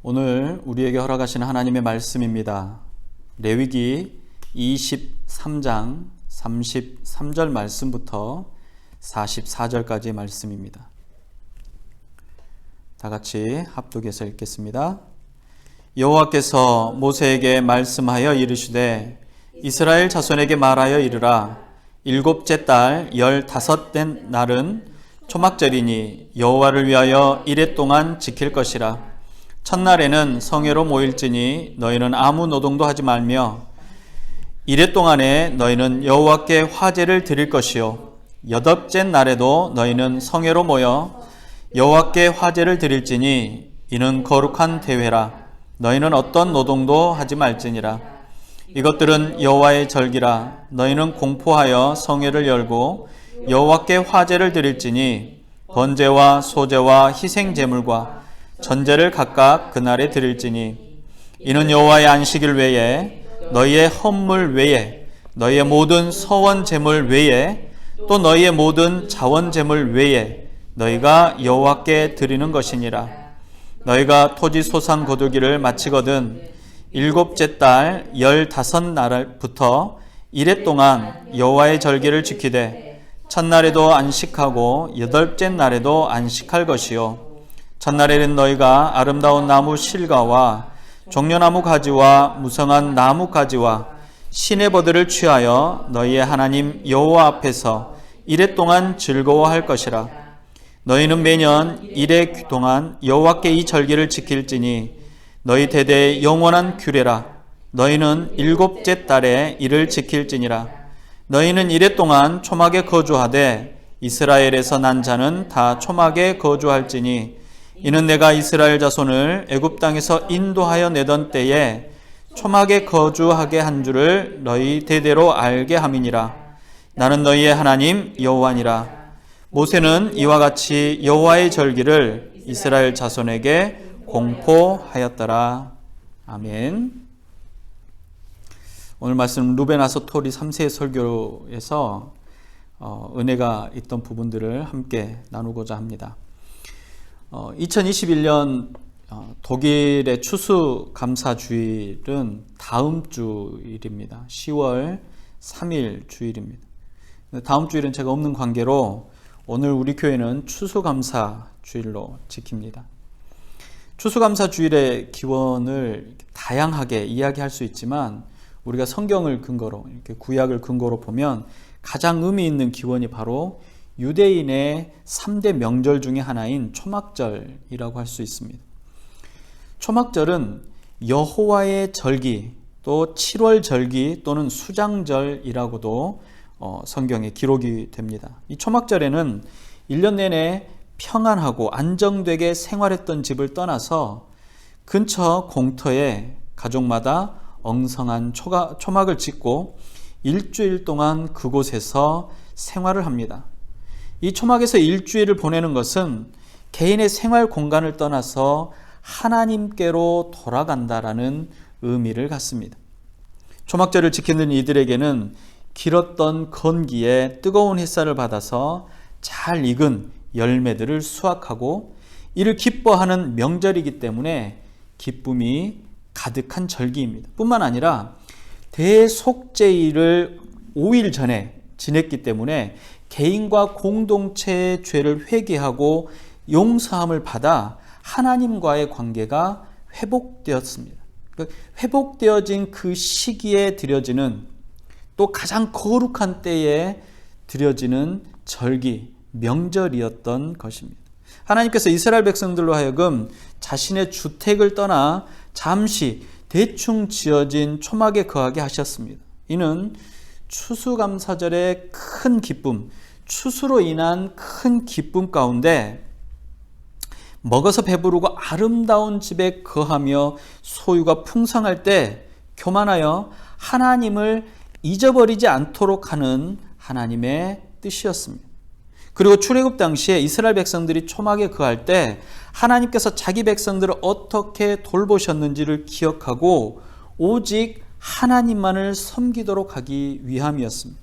오늘 우리에게 허락하시는 하나님의 말씀입니다. 레위기 23장 33절 말씀부터 44절까지의 말씀입니다. 다 같이 합독해서 읽겠습니다. 여호와께서 모세에게 말씀하여 이르시되 이스라엘 자손에게 말하여 이르라. 일곱째 달 15된 날은 초막절이니 여호와를 위하여 이레 동안 지킬 것이라. 첫날에는 성회로 모일지니 너희는 아무 노동도 하지 말며 이레 동안에 너희는 여호와께 화제를 드릴 것이요 여덟째 날에도 너희는 성회로 모여 여호와께 화제를 드릴지니 이는 거룩한 대회라. 너희는 어떤 노동도 하지 말지니라. 이것들은 여호와의 절기라. 너희는 공포하여 성회를 열고 여호와께 화제를 드릴지니 번제와 소제와 희생 제물과 전제를 각각 그날에 드릴지니 이는 여호와의 안식일 외에 너희의 헌물 외에 너희의 모든 서원 제물 외에 또 너희의 모든 자원 제물 외에 너희가 여호와께 드리는 것이니라. 너희가 토지 소상 거두기를 마치거든 일곱째 달 15날부터 이레 동안 여호와의 절기를 지키되 첫날에도 안식하고 여덟째 날에도 안식할 것이요 첫날에는 너희가 아름다운 나무 실과와 종려나무 가지와 무성한 나무 가지와 시내버들을 취하여 너희의 하나님 여호와 앞에서 이레 동안 즐거워할 것이라. 너희는 매년 이레 동안 여호와께 이 절기를 지킬지니 너희 대대의 영원한 규례라. 너희는 일곱째 달에 이를 지킬지니라. 너희는 이레 동안 초막에 거주하되 이스라엘에서 난 자는 다 초막에 거주할지니 이는 내가 이스라엘 자손을 애굽 땅에서 인도하여 내던 때에 초막에 거주하게 한 줄을 너희 대대로 알게 함이니라. 나는 너희의 하나님 여호와니라. 모세는 이와 같이 여호와의 절기를 이스라엘 자손에게 공포하였더라. 아멘. 오늘 말씀 루벤 아스토리 3세 설교에서 은혜가 있던 부분들을 함께 나누고자 합니다. 2021년 독일의 추수감사주일은 다음 주일입니다. 10월 3일 주일입니다. 다음 주일은 제가 없는 관계로 오늘 우리 교회는 추수감사주일로 지킵니다. 추수감사주일의 기원을 다양하게 이야기할 수 있지만 우리가 성경을 근거로 이렇게 구약을 근거로 보면 가장 의미 있는 기원이 바로 유대인의 3대 명절 중에 하나인 초막절이라고 할 수 있습니다. 초막절은 여호와의 절기, 또 7월 절기 또는 수장절이라고도 성경에 기록이 됩니다. 이 초막절에는 1년 내내 평안하고 안정되게 생활했던 집을 떠나서 근처 공터에 가족마다 엉성한 초막을 짓고 일주일 동안 그곳에서 생활을 합니다. 이 초막에서 일주일을 보내는 것은 개인의 생활 공간을 떠나서 하나님께로 돌아간다라는 의미를 갖습니다. 초막절을 지키는 이들에게는 길었던 건기에 뜨거운 햇살을 받아서 잘 익은 열매들을 수확하고 이를 기뻐하는 명절이기 때문에 기쁨이 가득한 절기입니다. 뿐만 아니라 대속죄일을 5일 전에 지냈기 때문에 개인과 공동체의 죄를 회개하고 용서함을 받아 하나님과의 관계가 회복되었습니다. 회복되어진 그 시기에 드려지는 또 가장 거룩한 때에 드려지는 절기, 명절이었던 것입니다. 하나님께서 이스라엘 백성들로 하여금 자신의 주택을 떠나 잠시 대충 지어진 초막에 거하게 하셨습니다. 이는 추수감사절의 큰 기쁨, 추수로 인한 큰 기쁨 가운데 먹어서 배부르고 아름다운 집에 거하며 소유가 풍성할 때 교만하여 하나님을 잊어버리지 않도록 하는 하나님의 뜻이었습니다. 그리고 출애굽 당시에 이스라엘 백성들이 초막에 거할 때 하나님께서 자기 백성들을 어떻게 돌보셨는지를 기억하고 오직 하나님만을 섬기도록 하기 위함이었습니다.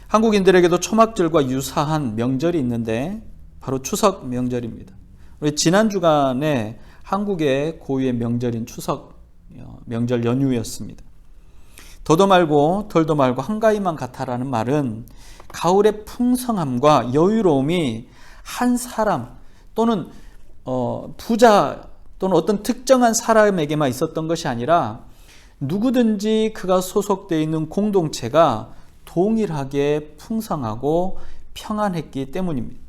한국인들에게도 초막절과 유사한 명절이 있는데 바로 추석 명절입니다. 우리 지난 주간에 한국의 고유의 명절인 추석 명절 연휴였습니다. 더도 말고 덜도 말고 한가위만 같아라는 말은 가을의 풍성함과 여유로움이 한 사람 또는 부자 또는 어떤 특정한 사람에게만 있었던 것이 아니라 누구든지 그가 소속되어 있는 공동체가 동일하게 풍성하고 평안했기 때문입니다.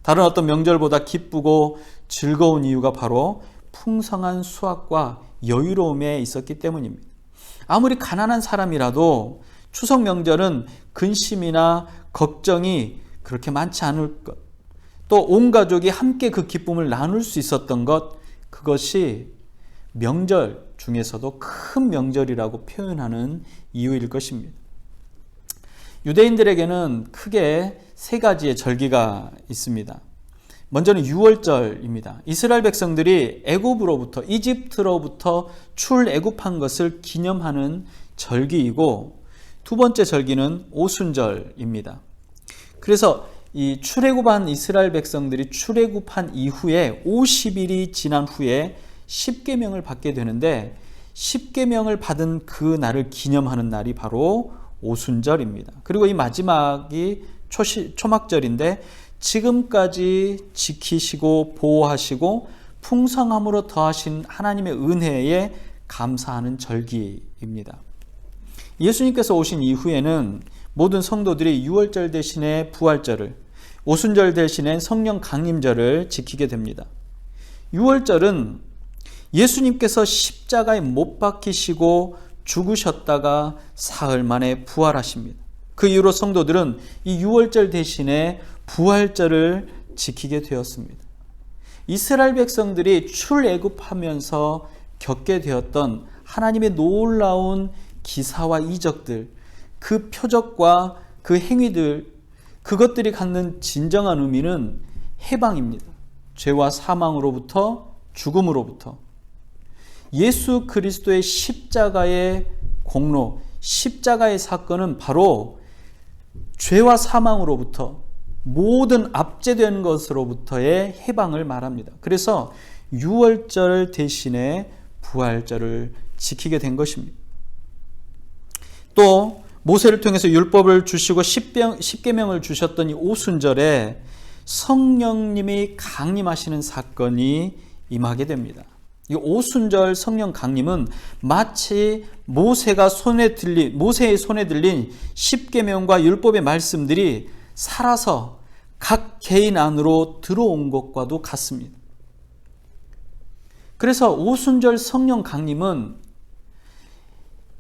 다른 어떤 명절보다 기쁘고 즐거운 이유가 바로 풍성한 수확과 여유로움에 있었기 때문입니다. 아무리 가난한 사람이라도 추석 명절은 근심이나 걱정이 그렇게 많지 않을 것, 또 온 가족이 함께 그 기쁨을 나눌 수 있었던 것, 그것이 명절 중에서도 큰 명절이라고 표현하는 이유일 것입니다. 유대인들에게는 크게 세 가지의 절기가 있습니다. 먼저는 유월절입니다. 이스라엘 백성들이 애굽으로부터, 이집트로부터 출애굽한 것을 기념하는 절기이고, 두 번째 절기는 오순절입니다. 그래서 이 출애굽한 이스라엘 백성들이 출애굽한 이후에 50일이 지난 후에 10계명을 받게 되는데, 10계명을 받은 그 날을 기념하는 날이 바로 오순절입니다. 그리고 이 마지막이 초막절인데, 지금까지 지키시고 보호하시고 풍성함으로 더하신 하나님의 은혜에 감사하는 절기입니다. 예수님께서 오신 이후에는 모든 성도들이 유월절 대신에 부활절을, 오순절 대신에 성령 강림절을 지키게 됩니다. 유월절은 예수님께서 십자가에 못 박히시고 죽으셨다가 사흘 만에 부활하십니다. 그 이후로 성도들은 이 유월절 대신에 부활절을 지키게 되었습니다. 이스라엘 백성들이 출애굽하면서 겪게 되었던 하나님의 놀라운 기사와 이적들, 그 표적과 그 행위들, 그것들이 갖는 진정한 의미는 해방입니다. 죄와 사망으로부터, 죽음으로부터. 예수 그리스도의 십자가의 공로, 십자가의 사건은 바로 죄와 사망으로부터, 모든 압제된 것으로부터의 해방을 말합니다. 그래서 유월절 대신에 부활절을 지키게 된 것입니다. 또 모세를 통해서 율법을 주시고 십계명을 주셨던 이 오순절에 성령님이 강림하시는 사건이 임하게 됩니다. 이 오순절 성령 강림은 마치 모세의 손에 들린 십계명과 율법의 말씀들이 살아서 각 개인 안으로 들어온 것과도 같습니다. 그래서 오순절 성령 강림은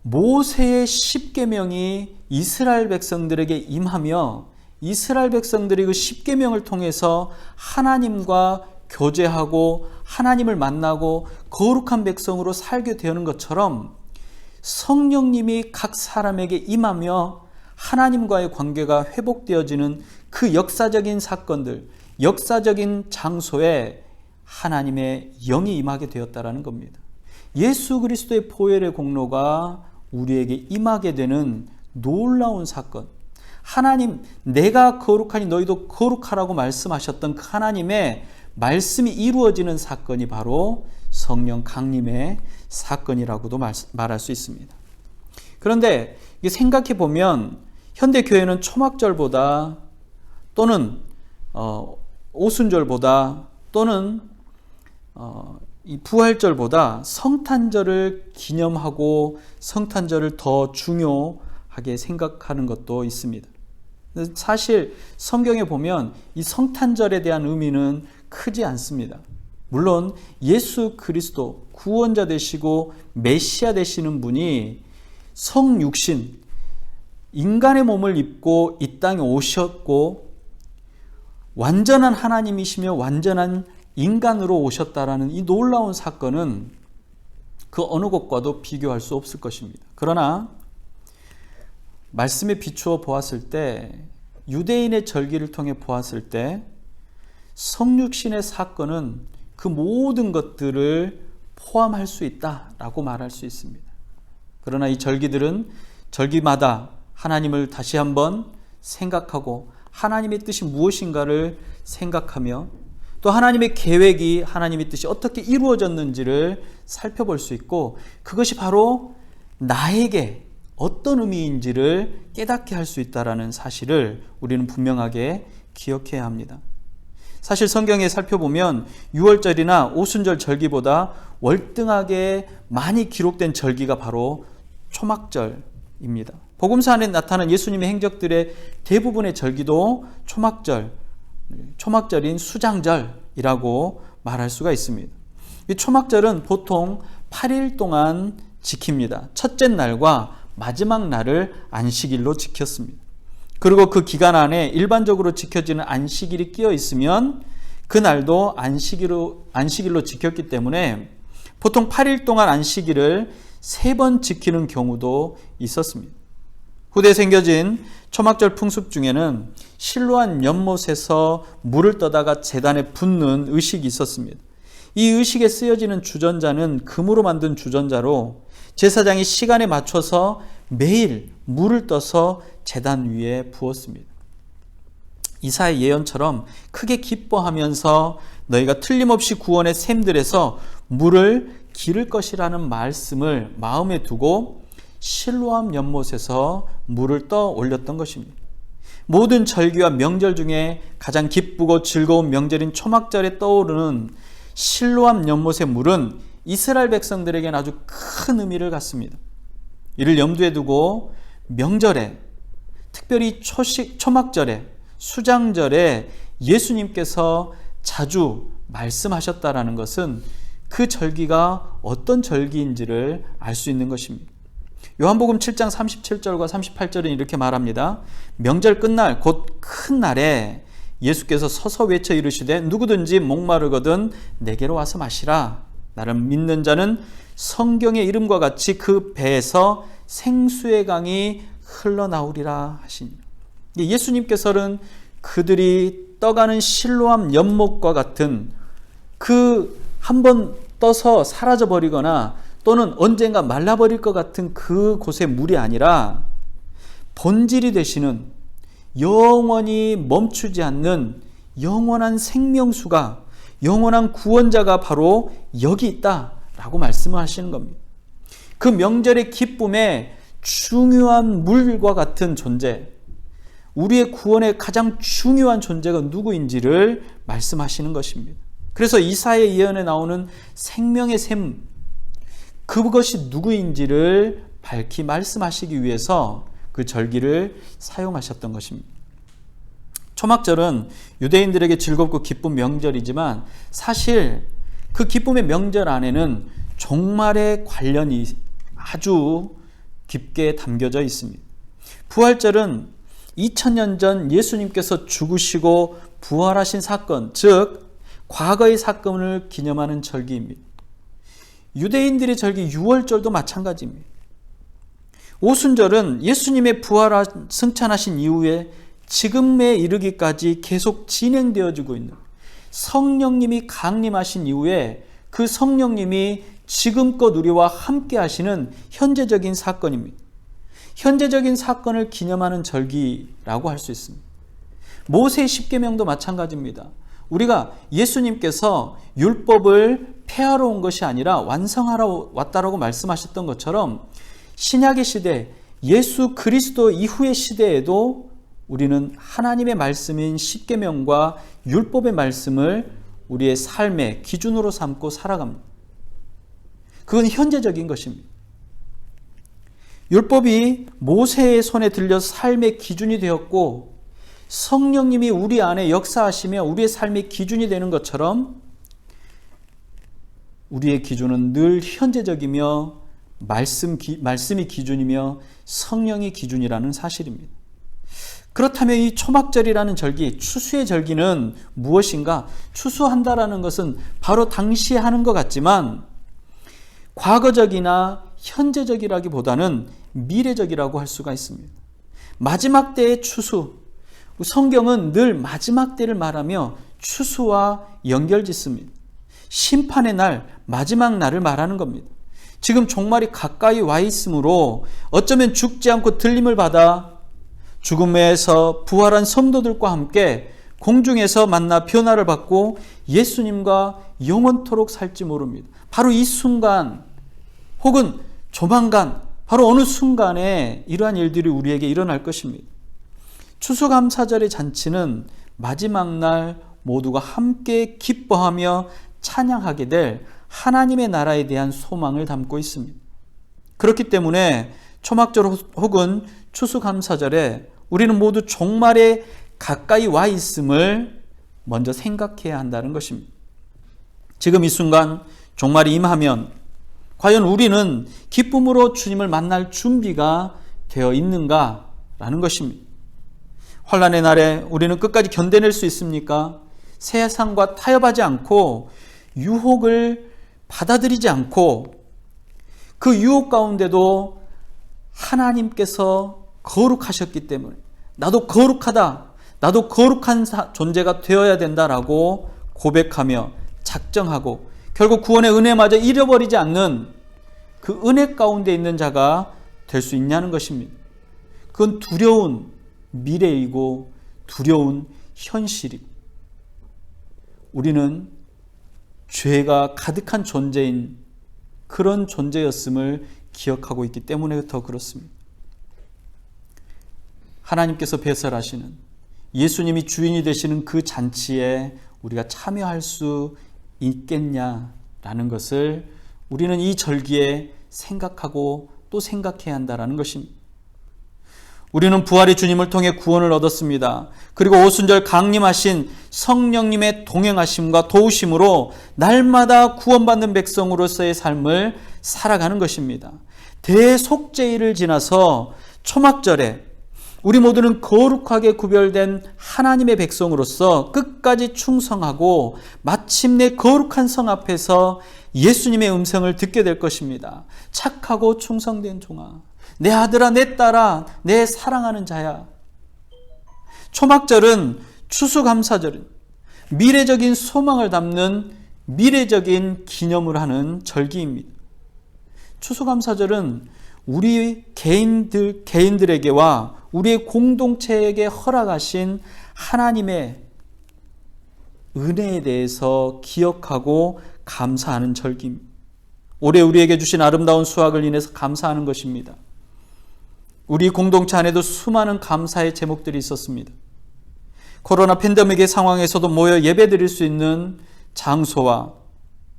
모세의 십계명이 이스라엘 백성들에게 임하며 이스라엘 백성들이 그 십계명을 통해서 하나님과 교제하고 하나님을 만나고 거룩한 백성으로 살게 되는 것처럼 성령님이 각 사람에게 임하며 하나님과의 관계가 회복되어지는 그 역사적인 사건들, 역사적인 장소에 하나님의 영이 임하게 되었다라는 겁니다. 예수 그리스도의 보혈의 공로가 우리에게 임하게 되는 놀라운 사건, 하나님 내가 거룩하니 너희도 거룩하라고 말씀하셨던 그 하나님의 말씀이 이루어지는 사건이 바로 성령 강림의 사건이라고도 말할 수 있습니다. 그런데 생각해 보면 현대 교회는 초막절보다 또는 오순절보다 또는 이 부활절보다 성탄절을 기념하고 성탄절을 더 중요하게 생각하는 것도 있습니다. 사실 성경에 보면 이 성탄절에 대한 의미는 크지 않습니다. 물론 예수 그리스도 구원자 되시고 메시아 되시는 분이 성육신, 인간의 몸을 입고 이 땅에 오셨고 완전한 하나님이시며 완전한 인간으로 오셨다라는 이 놀라운 사건은 그 어느 것과도 비교할 수 없을 것입니다. 그러나 말씀에 비추어 보았을 때, 유대인의 절기를 통해 보았을 때 성육신의 사건은 그 모든 것들을 포함할 수 있다라고 말할 수 있습니다. 그러나 이 절기들은 절기마다 하나님을 다시 한번 생각하고 하나님의 뜻이 무엇인가를 생각하며 또 하나님의 계획이, 하나님의 뜻이 어떻게 이루어졌는지를 살펴볼 수 있고, 그것이 바로 나에게 어떤 의미인지를 깨닫게 할 수 있다는 사실을 우리는 분명하게 기억해야 합니다. 사실 성경에 살펴보면 유월절이나 오순절 절기보다 월등하게 많이 기록된 절기가 바로 초막절입니다. 복음서 안에 나타난 예수님의 행적들의 대부분의 절기도 초막절인 수장절이라고 말할 수가 있습니다. 이 초막절은 보통 8일 동안 지킵니다. 첫째 날과 마지막 날을 안식일로 지켰습니다. 그리고 그 기간 안에 일반적으로 지켜지는 안식일이 끼어 있으면 그 날도 안식일로 지켰기 때문에 보통 8일 동안 안식일을 3번 지키는 경우도 있었습니다. 후대에 생겨진 초막절 풍습 중에는 실로암 연못에서 물을 떠다가 제단에 붓는 의식이 있었습니다. 이 의식에 쓰여지는 주전자는 금으로 만든 주전자로 제사장이 시간에 맞춰서 매일 물을 떠서 제단 위에 부었습니다. 이사의 예언처럼 크게 기뻐하면서 너희가 틀림없이 구원의 샘들에서 물을 기를 것이라는 말씀을 마음에 두고 실로암 연못에서 물을 떠 올렸던 것입니다. 모든 절기와 명절 중에 가장 기쁘고 즐거운 명절인 초막절에 떠오르는 실로암 연못의 물은 이스라엘 백성들에게는 아주 큰 의미를 갖습니다. 이를 염두에 두고 명절에, 특별히 초막절에, 수장절에 예수님께서 자주 말씀하셨다라는 것은 그 절기가 어떤 절기인지를 알 수 있는 것입니다. 요한복음 7장 37절과 38절은 이렇게 말합니다. 명절 끝날 곧 큰 날에 예수께서 서서 외쳐 이르시되 누구든지 목마르거든 내게로 와서 마시라. 나를 믿는 자는 성경의 이름과 같이 그 배에서 생수의 강이 흘러나오리라 하시니, 예수님께서는 그들이 떠가는 실로암 연못과 같은 그 한번 떠서 사라져버리거나 또는 언젠가 말라버릴 것 같은 그곳의 물이 아니라 본질이 되시는 영원히 멈추지 않는 영원한 생명수가, 영원한 구원자가 바로 여기 있다라고 말씀을 하시는 겁니다. 그 명절의 기쁨에 중요한 물과 같은 존재, 우리의 구원의 가장 중요한 존재가 누구인지를 말씀하시는 것입니다. 그래서 이사야의 예언에 나오는 생명의 샘, 그것이 누구인지를 밝히 말씀하시기 위해서 그 절기를 사용하셨던 것입니다. 초막절은 유대인들에게 즐겁고 기쁜 명절이지만 사실 그 기쁨의 명절 안에는 종말의 관련이 아주 깊게 담겨져 있습니다. 부활절은 2000년 전 예수님께서 죽으시고 부활하신 사건, 즉 과거의 사건을 기념하는 절기입니다. 유대인들의 절기 유월절도 마찬가지입니다. 오순절은 예수님의 부활 승천하신 이후에 지금에 이르기까지 계속 진행되어지고 있는, 성령님이 강림하신 이후에 그 성령님이 지금껏 우리와 함께 하시는 현재적인 사건입니다. 현재적인 사건을 기념하는 절기라고 할 수 있습니다. 모세의 십계명도 마찬가지입니다. 우리가 예수님께서 율법을 폐하러 온 것이 아니라 완성하러 왔다라고 말씀하셨던 것처럼 신약의 시대, 예수 그리스도 이후의 시대에도 우리는 하나님의 말씀인 십계명과 율법의 말씀을 우리의 삶의 기준으로 삼고 살아갑니다. 그건 현재적인 것입니다. 율법이 모세의 손에 들려서 삶의 기준이 되었고 성령님이 우리 안에 역사하시며 우리의 삶의 기준이 되는 것처럼 우리의 기준은 늘 현재적이며 말씀이 기준이며 성령이 기준이라는 사실입니다. 그렇다면 이 초막절이라는 절기, 추수의 절기는 무엇인가? 추수한다라는 것은 바로 당시에 하는 것 같지만 과거적이나 현재적이라기보다는 미래적이라고 할 수가 있습니다. 마지막 때의 추수, 성경은 늘 마지막 때를 말하며 추수와 연결짓습니다. 심판의 날, 마지막 날을 말하는 겁니다. 지금 종말이 가까이 와 있으므로 어쩌면 죽지 않고 들림을 받아 죽음에서 부활한 성도들과 함께 공중에서 만나 변화를 받고 예수님과 영원토록 살지 모릅니다. 바로 이 순간 혹은 조만간 바로 어느 순간에 이러한 일들이 우리에게 일어날 것입니다. 추수감사절의 잔치는 마지막 날 모두가 함께 기뻐하며 찬양하게 될 하나님의 나라에 대한 소망을 담고 있습니다. 그렇기 때문에 초막절 혹은 추수감사절에 우리는 모두 종말에 가까이 와 있음을 먼저 생각해야 한다는 것입니다. 지금 이 순간 종말이 임하면 과연 우리는 기쁨으로 주님을 만날 준비가 되어 있는가라는 것입니다. 환난의 날에 우리는 끝까지 견뎌낼 수 있습니까? 세상과 타협하지 않고 유혹을 받아들이지 않고 그 유혹 가운데도 하나님께서 거룩하셨기 때문에 나도 거룩하다, 나도 거룩한 존재가 되어야 된다라고 고백하며 작정하고 결국 구원의 은혜마저 잃어버리지 않는 그 은혜 가운데 있는 자가 될 수 있냐는 것입니다. 그건 두려운 미래이고 두려운 현실이고 우리는 죄가 가득한 존재인 그런 존재였음을 기억하고 있기 때문에 더 그렇습니다. 하나님께서 배설하시는 예수님이 주인이 되시는 그 잔치에 우리가 참여할 수 있겠냐라는 것을 우리는 이 절기에 생각하고 또 생각해야 한다는 것입니다. 우리는 부활의 주님을 통해 구원을 얻었습니다. 그리고 오순절 강림하신 성령님의 동행하심과 도우심으로 날마다 구원받는 백성으로서의 삶을 살아가는 것입니다. 대속죄일을 지나서 초막절에 우리 모두는 거룩하게 구별된 하나님의 백성으로서 끝까지 충성하고 마침내 거룩한 성 앞에서 예수님의 음성을 듣게 될 것입니다. 착하고 충성된 종아, 내 아들아, 내 딸아, 내 사랑하는 자야. 초막절은 추수감사절은 미래적인 소망을 담는 미래적인 기념을 하는 절기입니다. 추수감사절은 우리 개인들에게와 우리의 공동체에게 허락하신 하나님의 은혜에 대해서 기억하고 감사하는 절기입니다. 올해 우리에게 주신 아름다운 수확을 인해서 감사하는 것입니다. 우리 공동체 안에도 수많은 감사의 제목들이 있었습니다. 코로나 팬데믹의 상황에서도 모여 예배드릴 수 있는 장소와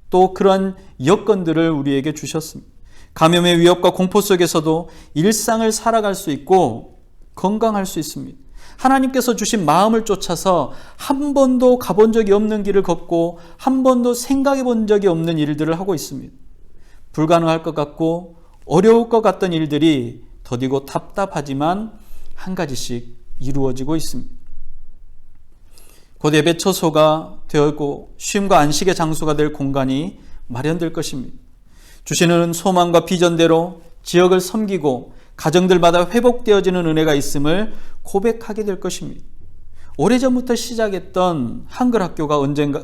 또 그런 여건들을 우리에게 주셨습니다. 감염의 위협과 공포 속에서도 일상을 살아갈 수 있고 건강할 수 있습니다. 하나님께서 주신 마음을 쫓아서 한 번도 가본 적이 없는 길을 걷고 한 번도 생각해 본 적이 없는 일들을 하고 있습니다. 불가능할 것 같고 어려울 것 같던 일들이 더디고 답답하지만 한 가지씩 이루어지고 있습니다. 곧 예배 처소가 되었고 쉼과 안식의 장소가 될 공간이 마련될 것입니다. 주시는 소망과 비전대로 지역을 섬기고 가정들마다 회복되어지는 은혜가 있음을 고백하게 될 것입니다. 오래전부터 시작했던 한글학교가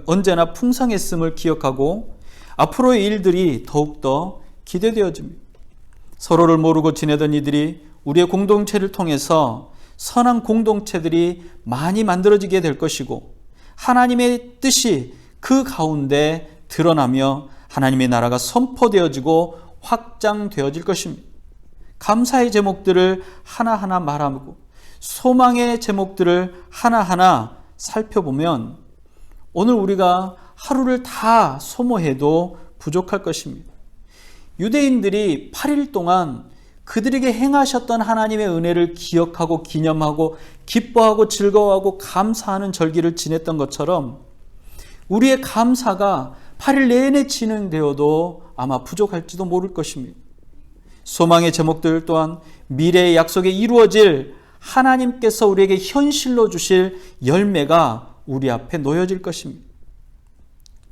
언제나 풍성했음을 기억하고 앞으로의 일들이 더욱더 기대되어집니다. 서로를 모르고 지내던 이들이 우리의 공동체를 통해서 선한 공동체들이 많이 만들어지게 될 것이고 하나님의 뜻이 그 가운데 드러나며 하나님의 나라가 선포되어지고 확장되어질 것입니다. 감사의 제목들을 하나하나 말하고 소망의 제목들을 하나하나 살펴보면 오늘 우리가 하루를 다 소모해도 부족할 것입니다. 유대인들이 8일 동안 그들에게 행하셨던 하나님의 은혜를 기억하고 기념하고 기뻐하고 즐거워하고 감사하는 절기를 지냈던 것처럼 우리의 감사가 8일 내내 진행되어도 아마 부족할지도 모를 것입니다. 소망의 제목들 또한 미래의 약속에 이루어질 하나님께서 우리에게 현실로 주실 열매가 우리 앞에 놓여질 것입니다.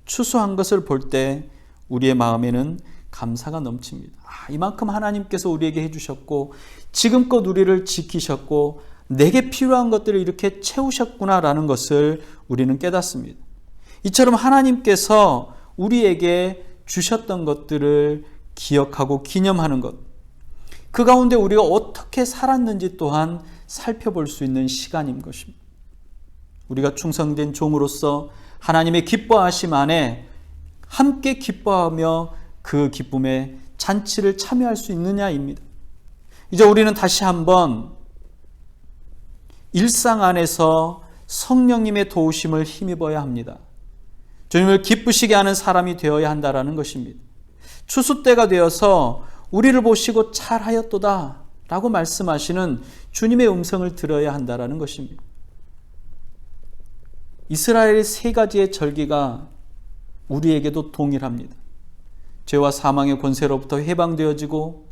추수한 것을 볼 때 우리의 마음에는 감사가 넘칩니다. 이만큼 하나님께서 우리에게 해주셨고 지금껏 우리를 지키셨고 내게 필요한 것들을 이렇게 채우셨구나라는 것을 우리는 깨닫습니다. 이처럼 하나님께서 우리에게 주셨던 것들을 기억하고 기념하는 것, 그 가운데 우리가 어떻게 살았는지 또한 살펴볼 수 있는 시간인 것입니다. 우리가 충성된 종으로서 하나님의 기뻐하심 안에 함께 기뻐하며 그 기쁨의 잔치를 참여할 수 있느냐입니다. 이제 우리는 다시 한번 일상 안에서 성령님의 도우심을 힘입어야 합니다. 주님을 기쁘시게 하는 사람이 되어야 한다는 것입니다. 추수 때가 되어서 우리를 보시고 잘하였도다 라고 말씀하시는 주님의 음성을 들어야 한다는 것입니다. 이스라엘의 세 가지의 절기가 우리에게도 동일합니다. 죄와 사망의 권세로부터 해방되어지고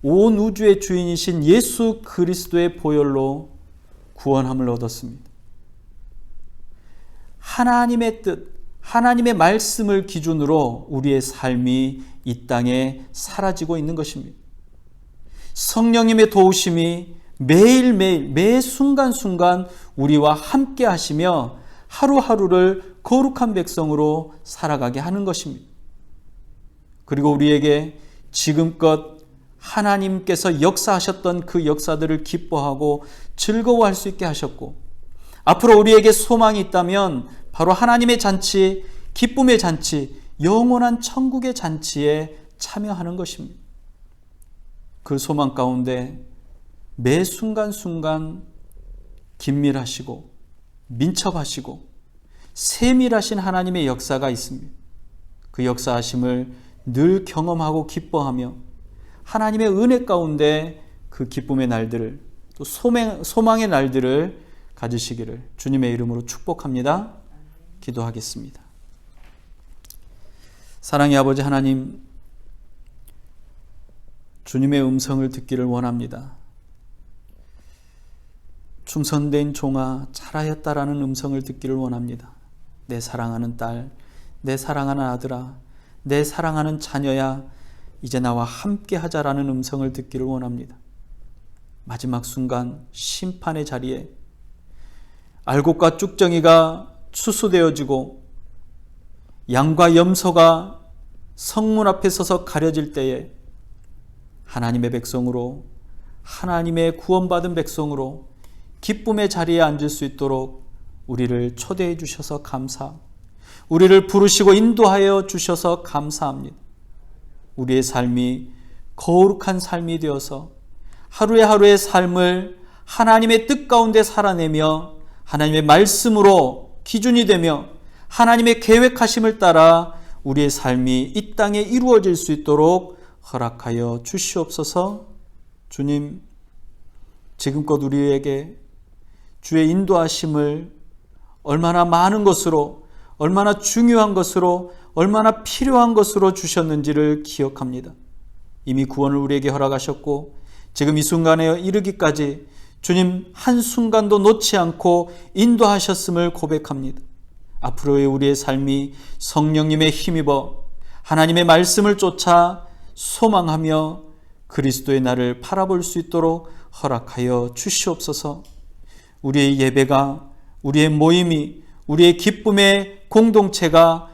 온 우주의 주인이신 예수 그리스도의 보혈로 구원함을 얻었습니다. 하나님의 뜻, 하나님의 말씀을 기준으로 우리의 삶이 이 땅에 사라지고 있는 것입니다. 성령님의 도우심이 매일매일 매 순간순간 우리와 함께 하시며 하루하루를 거룩한 백성으로 살아가게 하는 것입니다. 그리고 우리에게 지금껏 하나님께서 역사하셨던 그 역사들을 기뻐하고 즐거워할 수 있게 하셨고, 앞으로 우리에게 소망이 있다면 바로 하나님의 잔치, 기쁨의 잔치, 영원한 천국의 잔치에 참여하는 것입니다. 그 소망 가운데 매 순간순간 긴밀하시고 민첩하시고 세밀하신 하나님의 역사가 있습니다. 그 역사하심을 늘 경험하고 기뻐하며 하나님의 은혜 가운데 그 기쁨의 날들을, 또 소망의 날들을 가지시기를 주님의 이름으로 축복합니다. 기도하겠습니다. 사랑의 아버지 하나님, 주님의 음성을 듣기를 원합니다. 충성된 종아 잘하였다라는 음성을 듣기를 원합니다. 내 사랑하는 딸, 내 사랑하는 아들아, 내 사랑하는 자녀야, 이제 나와 함께 하자라는 음성을 듣기를 원합니다. 마지막 순간 심판의 자리에 알곡과 쭉정이가 추수되어지고 양과 염소가 성문 앞에 서서 가려질 때에 하나님의 백성으로, 하나님의 구원받은 백성으로 기쁨의 자리에 앉을 수 있도록 우리를 초대해 주셔서 감사합니다. 우리를 부르시고 인도하여 주셔서 감사합니다. 우리의 삶이 거룩한 삶이 되어서 하루의 삶을 하나님의 뜻 가운데 살아내며 하나님의 말씀으로 기준이 되며 하나님의 계획하심을 따라 우리의 삶이 이 땅에 이루어질 수 있도록 허락하여 주시옵소서. 주님, 지금껏 우리에게 주의 인도하심을 얼마나 많은 것으로, 얼마나 중요한 것으로, 얼마나 필요한 것으로 주셨는지를 기억합니다. 이미 구원을 우리에게 허락하셨고 지금 이 순간에 이르기까지 주님 한순간도 놓지 않고 인도하셨음을 고백합니다. 앞으로의 우리의 삶이 성령님의 힘입어 하나님의 말씀을 쫓아 소망하며 그리스도의 날을 바라볼 수 있도록 허락하여 주시옵소서. 우리의 예배가, 우리의 모임이, 우리의 기쁨의 공동체가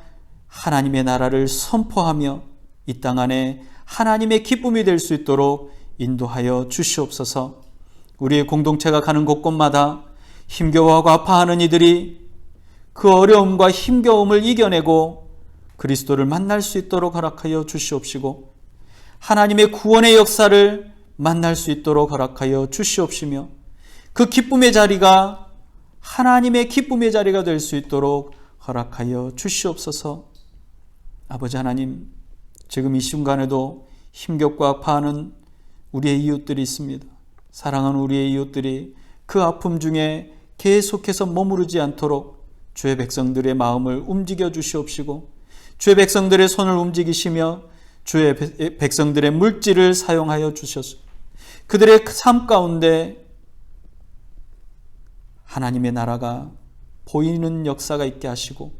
하나님의 나라를 선포하며 이 땅 안에 하나님의 기쁨이 될 수 있도록 인도하여 주시옵소서. 우리의 공동체가 가는 곳곳마다 힘겨워하고 아파하는 이들이 그 어려움과 힘겨움을 이겨내고 그리스도를 만날 수 있도록 허락하여 주시옵시고, 하나님의 구원의 역사를 만날 수 있도록 허락하여 주시옵시며, 그 기쁨의 자리가 하나님의 기쁨의 자리가 될 수 있도록 허락하여 주시옵소서. 아버지 하나님, 지금 이 순간에도 힘겹고 아파하는 우리의 이웃들이 있습니다. 사랑하는 우리의 이웃들이 그 아픔 중에 계속해서 머무르지 않도록 주의 백성들의 마음을 움직여 주시옵시고, 주의 백성들의 손을 움직이시며 주의 백성들의 물질을 사용하여 주셔서 그들의 삶 가운데 하나님의 나라가 보이는 역사가 있게 하시고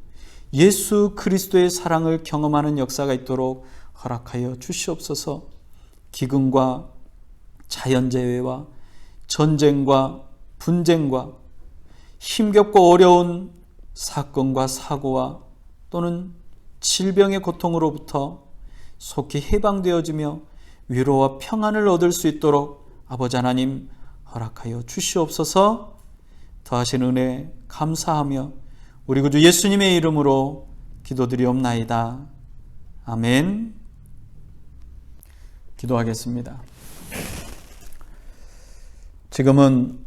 예수 그리스도의 사랑을 경험하는 역사가 있도록 허락하여 주시옵소서. 기근과 자연재해와 전쟁과 분쟁과 힘겹고 어려운 사건과 사고와 또는 질병의 고통으로부터 속히 해방되어지며 위로와 평안을 얻을 수 있도록 아버지 하나님 허락하여 주시옵소서. 더하신 은혜 감사하며 우리 구주 예수님의 이름으로 기도드리옵나이다. 아멘. 기도하겠습니다. 지금은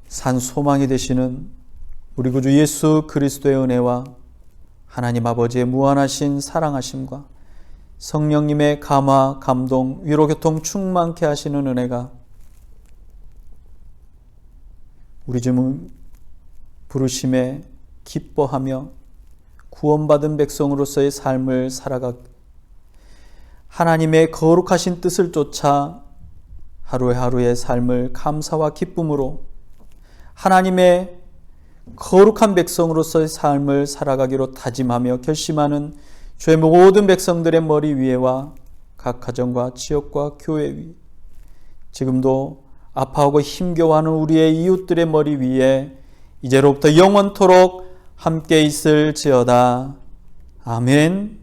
산 소망이 되시는 우리 구주 예수 그리스도의 은혜와 하나님 아버지의 무한하신 사랑하심과 성령님의 감화, 감동, 위로, 교통 충만케 하시는 은혜가 우리 주 부르심에 기뻐하며 구원받은 백성으로서의 삶을 살아가 하나님의 거룩하신 뜻을 쫓아 하루하루의 삶을 감사와 기쁨으로 하나님의 거룩한 백성으로서의 삶을 살아가기로 다짐하며 결심하는 주의 모든 백성들의 머리 위에와 각 가정과 지역과 교회 위, 지금도 아파하고 힘겨워하는 우리의 이웃들의 머리 위에 이제로부터 영원토록 함께 있을지어다. 아멘.